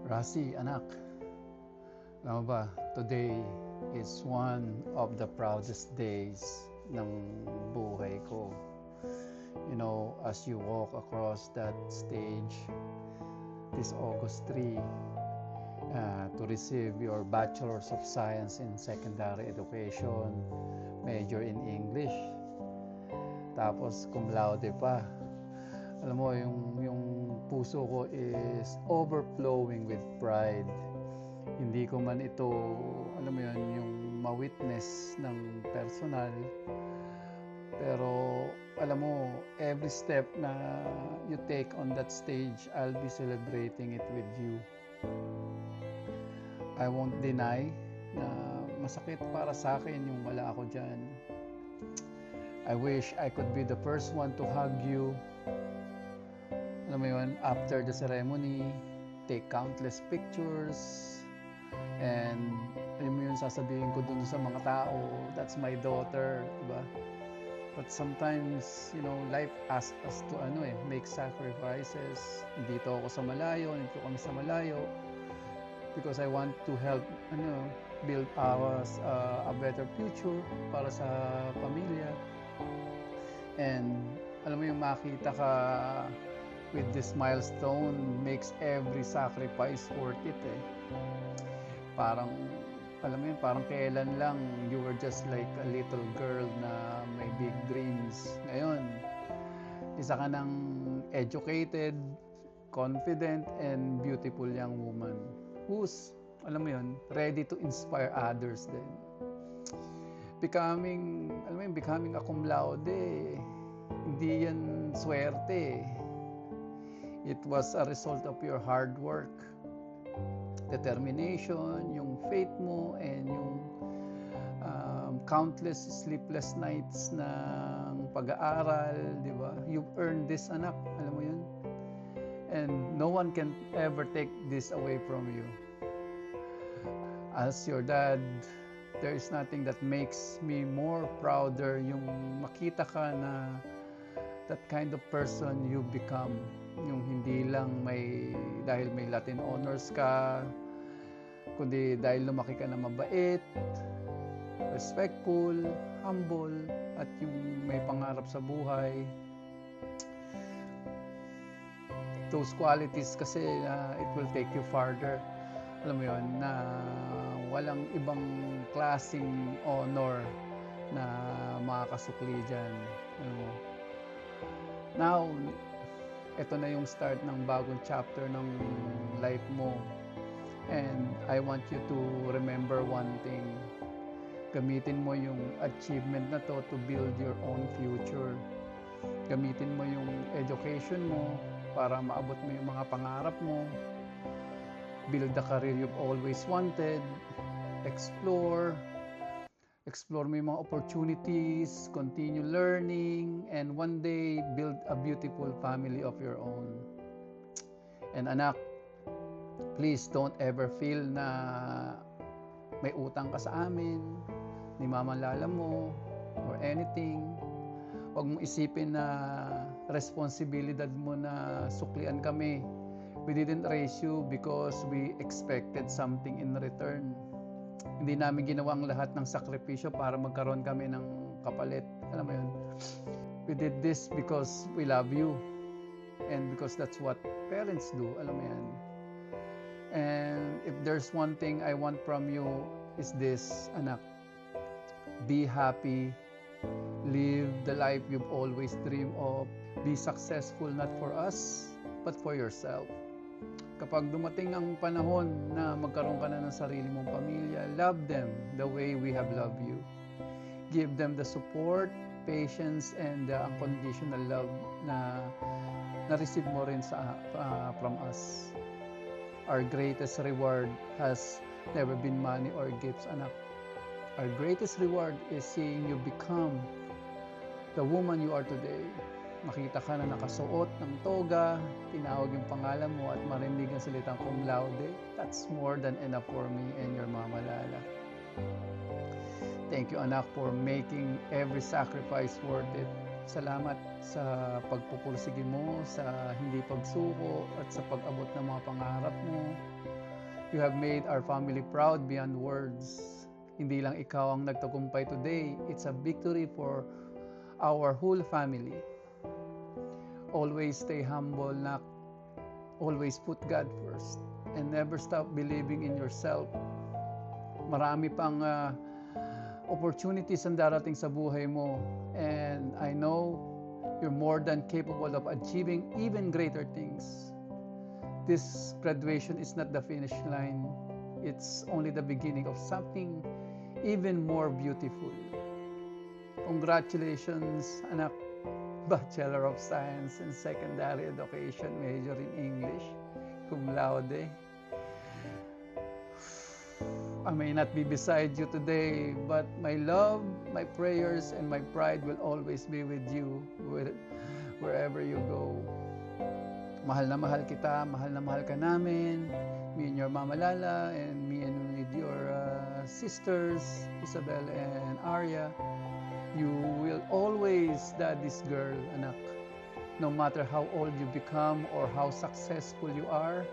Rasi, anak, alam mo ba, today is one of the proudest days ng buhay ko. You know, as you walk across that stage this August 3 to receive your Bachelor's of Science in Secondary Education, major in English, tapos cum laude pa. Alam mo, yung puso ko is overflowing with pride. Hindi ko man ito, alam mo yun, yung ma-witness ng personal, pero alam mo, every step na you take on that stage, I'll be celebrating it with you. I won't deny na masakit para sa akin yung wala ako dyan. I wish I could be the first one to hug you. Alam mo yun, after the ceremony, take countless pictures, and alam mo yun, sasabihin ko dun sa mga tao, that's my daughter, diba? But sometimes, you know, life asks us to make sacrifices. Dito ako sa malayo, dito kami sa malayo, because I want to help build a better future para sa pamilya. And alam mo yung makita ka with this milestone makes every sacrifice worth it eh. Parang, alam mo yun, parang kailan lang you were just like a little girl na may big dreams. Ngayon, isa ka ng educated, confident, and beautiful young woman who's, alam mo yun, ready to inspire others din. Becoming a cum laude, hindi yan swerte. It was a result of your hard work, determination, yung faith mo, and yung countless sleepless nights ng pag-aaral, di ba? You've earned this, anak, alam mo yun? And no one can ever take this away from you. As your dad, there is nothing that makes me more prouder yung makita ka na that kind of person you become. Yung hindi lang dahil may Latin honors ka, kundi dahil lumaki ka na mabait, respectful, humble, at yung may pangarap sa buhay. Those qualities kasi it will take you farther. Alam mo yun, na walang ibang klaseng honor na makakasukli dyan. Alam mo? Now, ito na yung start ng bagong chapter ng life mo. And I want you to remember one thing. Gamitin mo yung achievement na to build your own future. Gamitin mo yung education mo para maabot mo yung mga pangarap mo. Build the career you've always wanted. Explore mo yung mga opportunities, continue learning, and one day, build a beautiful family of your own. And anak, please don't ever feel na may utang ka sa amin, ni mama lala mo, or anything. Huwag mong isipin na responsibilidad mo na suklian kami. We didn't raise you because we expected something in return. Hindi namin ginawa ang lahat ng sakripisyo para magkaroon kami ng kapalit. Alam mo yun? We did this because we love you. And because that's what parents do. Alam mo yan? And if there's one thing I want from you is this, anak. Be happy. Live the life you've always dreamed of. Be successful not for us, but for yourself. Kapag dumating ang panahon na magkaroon ka na ng sarili mong pamilya, love them the way we have loved you. Give them the support, patience, and the unconditional love na na-receive mo rin from us. Our greatest reward has never been money or gifts, anak. Our greatest reward is seeing you become the woman you are today. Makita ka na nakasuot ng toga, tinawag yung pangalan mo at marinig ang salitang cum laude. That's more than enough for me and your mama Lala. Thank you, anak, for making every sacrifice worth it. Salamat sa pagpupursige mo, sa hindi pagsuko at sa pag-abot ng mga pangarap mo. You have made our family proud beyond words. Hindi lang ikaw ang nagtagumpay today, it's a victory for our whole family. Always stay humble, nak. Always put God first and never stop believing in yourself. Marami pang opportunities ang darating sa buhay mo, and I know you're more than capable of achieving even greater things. This graduation is not the finish line. It's only the beginning of something even more beautiful. Congratulations, anak. Bachelor of Science in Secondary Education, major in English, cum laude. I may not be beside you today, but my love, my prayers, and my pride will always be with you wherever you go. Mahal na mahal kita, mahal na mahal ka namin, me and your Mama Lala, and me and with your sisters, Isabel and Arya. You will always daddy's girl, anak. No matter how old you become or how successful you are,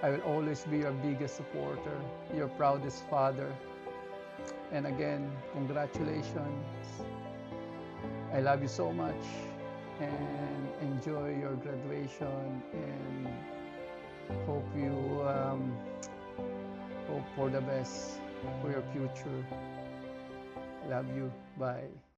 I will always be your biggest supporter, your proudest father. And again, congratulations. I love you so much, and enjoy your graduation, and hope you hope for the best for your future. Love you. Bye.